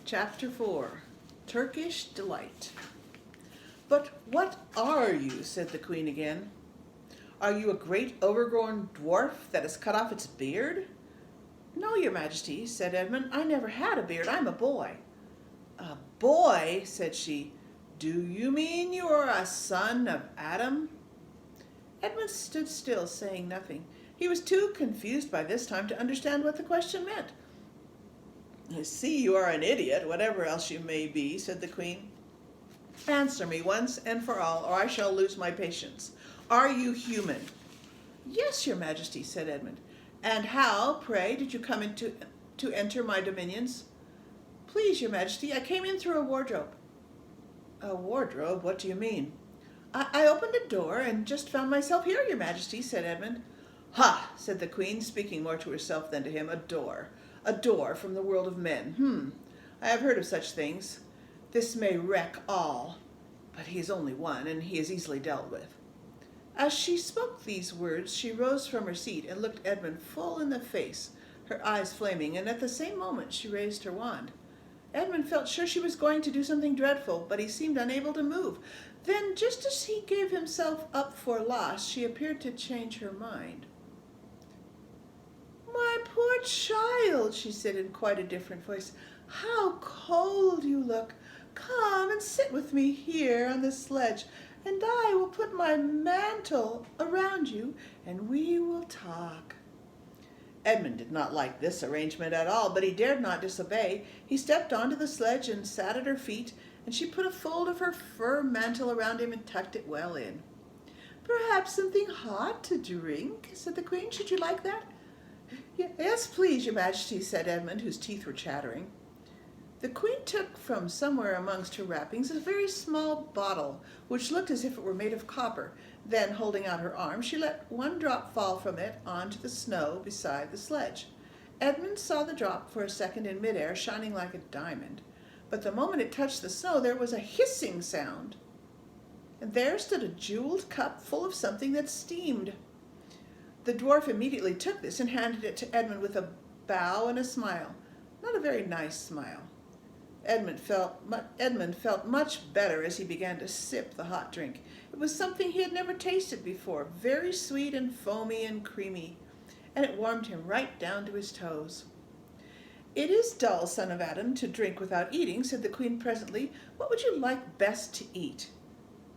Chapter 4 Turkish Delight. "But what are you?" said the queen again. "Are you a great overgrown dwarf that has cut off its beard?" "No, your majesty," said Edmund. "I never had a beard. I'm a boy." "A boy?" said she. "Do you mean you are a son of Adam?" Edmund stood still, saying nothing. He was too confused by this time to understand what the question meant. "I see you are an idiot, whatever else you may be," said the queen. "Answer me once and for all, or I shall lose my patience. Are you human?" "Yes, your majesty," said Edmund. "And how, pray, did you come to enter my dominions?" "Please, your majesty, I came in through a wardrobe." "A wardrobe? What do you mean?" I opened a door and just found myself here, your majesty," said Edmund. "Ha!" said the queen, speaking more to herself than to him. "A door. A door from the world of men. I have heard of such things. This may wreck all. But he is only one, and he is easily dealt with." As she spoke these words, she rose from her seat and looked Edmund full in the face, her eyes flaming, and at the same moment she raised her wand. Edmund felt sure she was going to do something dreadful, but he seemed unable to move. Then, just as he gave himself up for lost, she appeared to change her mind. "My poor child," she said in quite a different voice, "how cold you look. Come and sit with me here on the sledge, and I will put my mantle around you, and we will talk." Edmund did not like this arrangement at all, but he dared not disobey. He stepped onto the sledge and sat at her feet, and she put a fold of her fur mantle around him and tucked it well in. "Perhaps something hot to drink," said the queen. "Should you like that?" "Yes, please, your majesty," said Edmund, whose teeth were chattering. The queen took from somewhere amongst her wrappings a very small bottle, which looked as if it were made of copper. Then, holding out her arm, she let one drop fall from it onto the snow beside the sledge. Edmund saw the drop for a second in midair, shining like a diamond. But the moment it touched the snow, there was a hissing sound, and there stood a jeweled cup full of something that steamed. The dwarf immediately took this and handed it to Edmund with a bow and a smile. Not a very nice smile. Edmund felt much better as he began to sip the hot drink. It was something he had never tasted before, very sweet and foamy and creamy, and it warmed him right down to his toes. "It is dull, son of Adam, to drink without eating," said the queen presently. "What would you like best to eat?"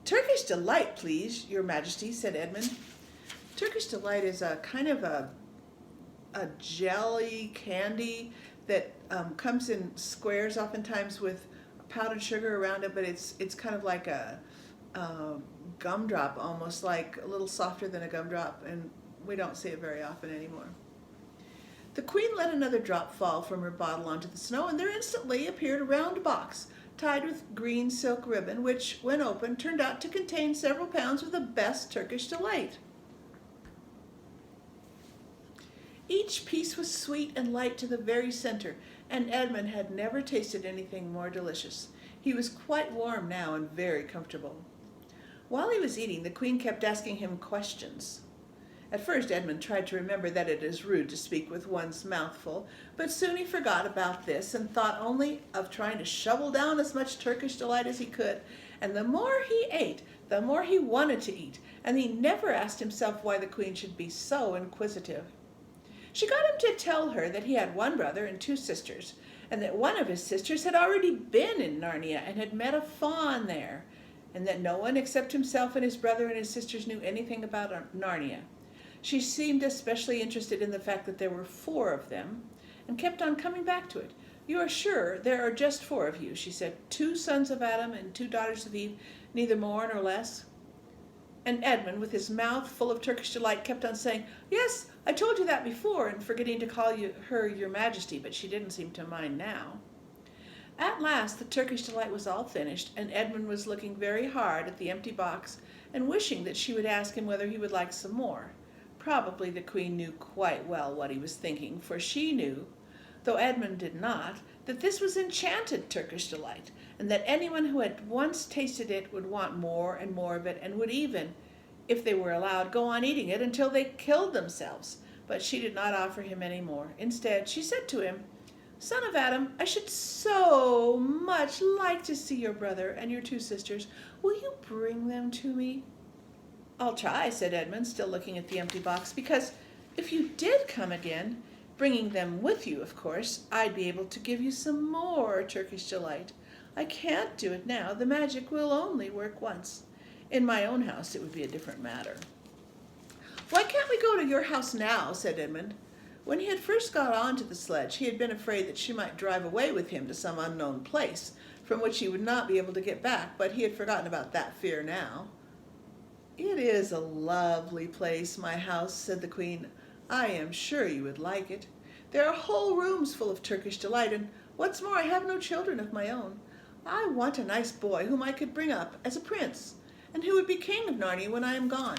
"Turkish Delight, please, your majesty," said Edmund. Turkish Delight is a kind of a jelly candy that comes in squares, oftentimes with powdered sugar around it, but it's kind of like a gumdrop, almost like a little softer than a gumdrop, and we don't see it very often anymore. The queen let another drop fall from her bottle onto the snow, and there instantly appeared a round box tied with green silk ribbon, which, when opened, turned out to contain several pounds of the best Turkish Delight. Each piece was sweet and light to the very center, and Edmund had never tasted anything more delicious. He was quite warm now and very comfortable. While he was eating, the queen kept asking him questions. At first Edmund tried to remember that it is rude to speak with one's mouth full, but soon he forgot about this and thought only of trying to shovel down as much Turkish Delight as he could. And the more he ate, the more he wanted to eat, and he never asked himself why the queen should be so inquisitive. She got him to tell her that he had one brother and two sisters, and that one of his sisters had already been in Narnia and had met a faun there, and that no one except himself and his brother and his sisters knew anything about Narnia. She seemed especially interested in the fact that there were 4 of them, and kept on coming back to it. "You are sure there are just 4 of you," she said, "2 sons of Adam and 2 daughters of Eve, neither more nor less?" And Edmund, with his mouth full of Turkish Delight, kept on saying, "Yes, I told you that before," and forgetting to call her your majesty, but she didn't seem to mind now. At last the Turkish Delight was all finished, and Edmund was looking very hard at the empty box and wishing that she would ask him whether he would like some more. Probably the queen knew quite well what he was thinking, for she knew, though Edmund did not, that this was enchanted Turkish Delight, and that anyone who had once tasted it would want more and more of it, and would even, if they were allowed, go on eating it until they killed themselves. But she did not offer him any more. Instead, she said to him, Son of Adam, I should so much like to see your brother and your two sisters. Will you bring them to me? I'll try, said Edmund, still looking at the empty box, because if you did come again, bringing them with you, of course, I'd be able to give you some more Turkish delight. I can't do it now. The magic will only work once. In my own house, it would be a different matter. Why can't we go to your house now? Said Edmund. When he had first got onto the sledge, he had been afraid that she might drive away with him to some unknown place, from which he would not be able to get back, but he had forgotten about that fear now. It is a lovely place, my house, said the Queen. I am sure you would like it. There are whole rooms full of Turkish delight, and what's more, I have no children of my own. I want a nice boy whom I could bring up as a prince, and who would be king of Narnia when I am gone.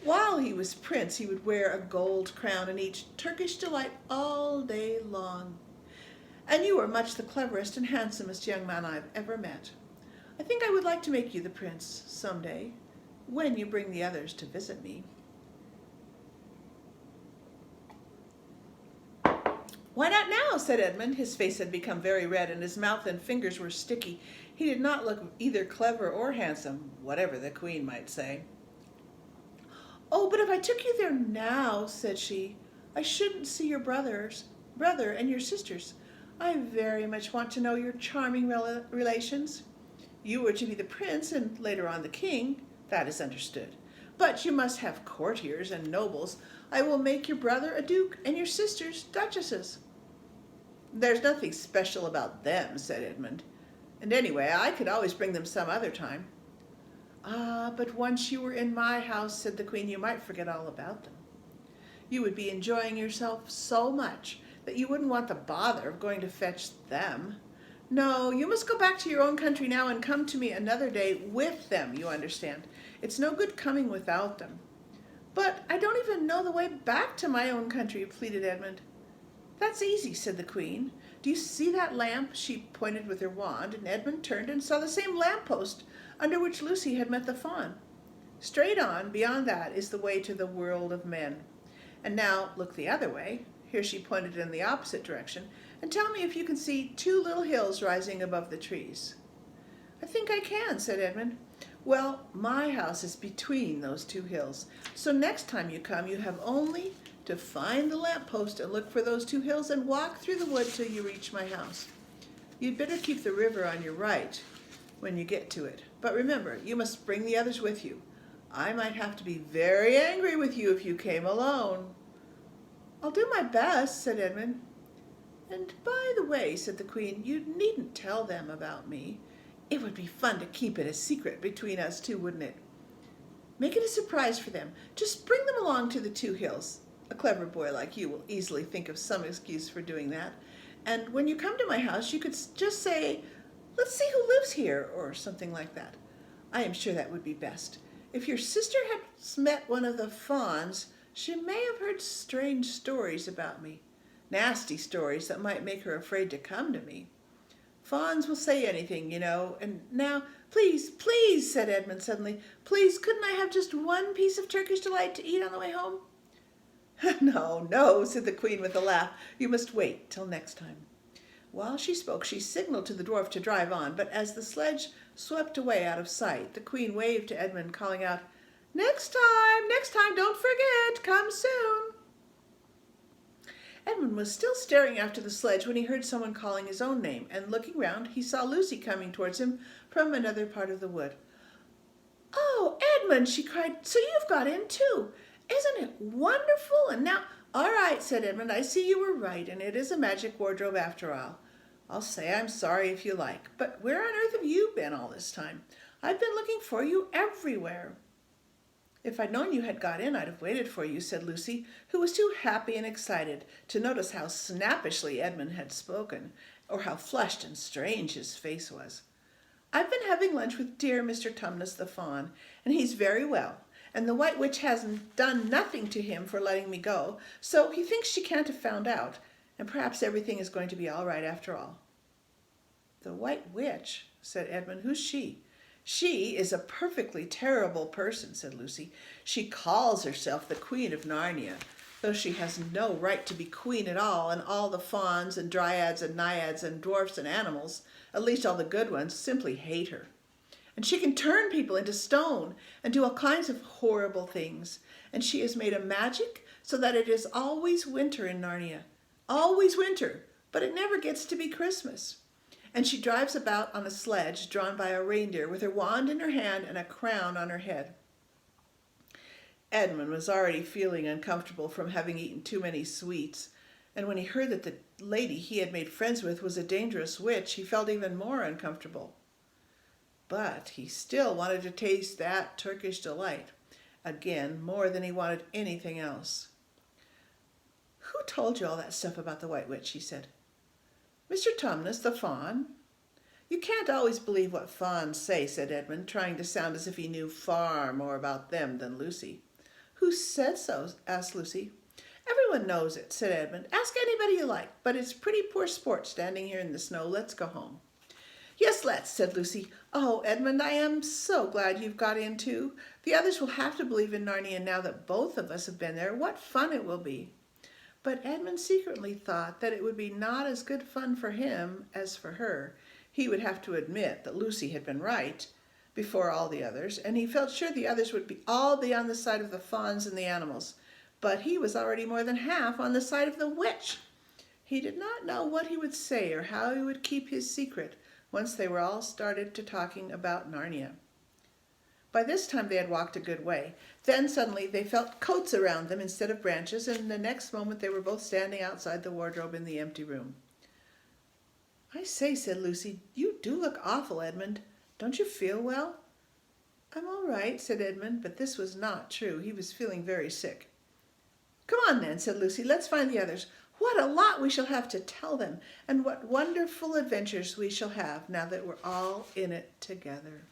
While he was prince, he would wear a gold crown and eat Turkish delight all day long. And you are much the cleverest and handsomest young man I've ever met. I think I would like to make you the prince some day, when you bring the others to visit me. Why not now? Said Edmund. His face had become very red, and his mouth and fingers were sticky. He did not look either clever or handsome, whatever the Queen might say. Oh, but if I took you there now, said she, I shouldn't see your brother and your sisters. I very much want to know your charming relations. You are to be the prince and later on the king, that is understood. But you must have courtiers and nobles. I will make your brother a duke and your sisters duchesses. There's nothing special about them, said Edmund. And anyway, I could always bring them some other time. Ah, but once you were in my house, said the Queen, you might forget all about them. You would be enjoying yourself so much that you wouldn't want the bother of going to fetch them. No, you must go back to your own country now and come to me another day with them, you understand. It's no good coming without them. But I don't even know the way back to my own country, pleaded Edmund. That's easy, said the Queen. Do you see that lamp? She pointed with her wand, and Edmund turned and saw the same lamppost under which Lucy had met the fawn. Straight on, beyond that, is the way to the world of men. And now look the other way. Here she pointed in the opposite direction, and tell me if you can see two little hills rising above the trees. I think I can, said Edmund. Well, my house is between those two hills, so next time you come you have only to find the lamppost and look for those two hills and walk through the wood till you reach my house. You'd better keep the river on your right when you get to it. But remember, you must bring the others with you. I might have to be very angry with you if you came alone. I'll do my best, said Edmund. And by the way, said the Queen, you needn't tell them about me. It would be fun to keep it a secret between us two, wouldn't it? Make it a surprise for them. Just bring them along to the two hills. A clever boy like you will easily think of some excuse for doing that. And when you come to my house, you could just say, let's see who lives here, or something like that. I am sure that would be best. If your sister had met one of the fawns, she may have heard strange stories about me. Nasty stories that might make her afraid to come to me. Fawns will say anything, you know. And now, please, please, said Edmund suddenly, please, couldn't I have just one piece of Turkish delight to eat on the way home? No, no, said the Queen with a laugh. You must wait till next time. While she spoke, she signaled to the dwarf to drive on, but as the sledge swept away out of sight, the Queen waved to Edmund, calling out, next time, don't forget, come soon. Edmund was still staring after the sledge when he heard someone calling his own name, and looking round, he saw Lucy coming towards him from another part of the wood. Oh, Edmund, she cried, so you've got in too. Isn't it wonderful? And now, all right, said Edmund, I see you were right, and it is a magic wardrobe after all. I'll say I'm sorry if you like, but where on earth have you been all this time? I've been looking for you everywhere. If I'd known you had got in, I'd have waited for you, said Lucy, who was too happy and excited to notice how snappishly Edmund had spoken, or how flushed and strange his face was. I've been having lunch with dear Mr. Tumnus the Fawn, and he's very well, and the White Witch hasn't done nothing to him for letting me go, so he thinks she can't have found out, and perhaps everything is going to be all right after all. The White Witch, said Edmund, who's she? She is a perfectly terrible person, said Lucy. She calls herself the Queen of Narnia, though she has no right to be queen at all, and all the fauns and dryads and naiads and dwarfs and animals, at least all the good ones, simply hate her. And she can turn people into stone and do all kinds of horrible things. And she has made a magic so that it is always winter in Narnia. Always winter, but it never gets to be Christmas. And she drives about on a sledge drawn by a reindeer with her wand in her hand and a crown on her head. Edmund was already feeling uncomfortable from having eaten too many sweets, and when he heard that the lady he had made friends with was a dangerous witch, he felt even more uncomfortable. But he still wanted to taste that Turkish delight, again, more than he wanted anything else. "Who told you all that stuff about the White Witch?" he said. "Mr. Tumnus, the faun." "You can't always believe what fauns say," said Edmund, trying to sound as if he knew far more about them than Lucy. "Who said so?" asked Lucy. "Everyone knows it," said Edmund. "Ask anybody you like, but it's pretty poor sport standing here in the snow. Let's go home." "Yes, let's," said Lucy. "Oh, Edmund, I am so glad you've got in too. The others will have to believe in Narnia now that both of us have been there. What fun it will be." But Edmund secretly thought that it would be not as good fun for him as for her. He would have to admit that Lucy had been right before all the others, and he felt sure the others would all be on the side of the fauns and the animals. But he was already more than half on the side of the witch. He did not know what he would say or how he would keep his secret once they were all started to talking about Narnia. By this time they had walked a good way. Then suddenly they felt coats around them instead of branches, and the next moment they were both standing outside the wardrobe in the empty room. "I say," said Lucy, "you do look awful, Edmund. Don't you feel well?" "I'm all right," said Edmund, but this was not true. He was feeling very sick. "Come on then," said Lucy. "Let's find the others. What a lot we shall have to tell them, and what wonderful adventures we shall have now that we're all in it together."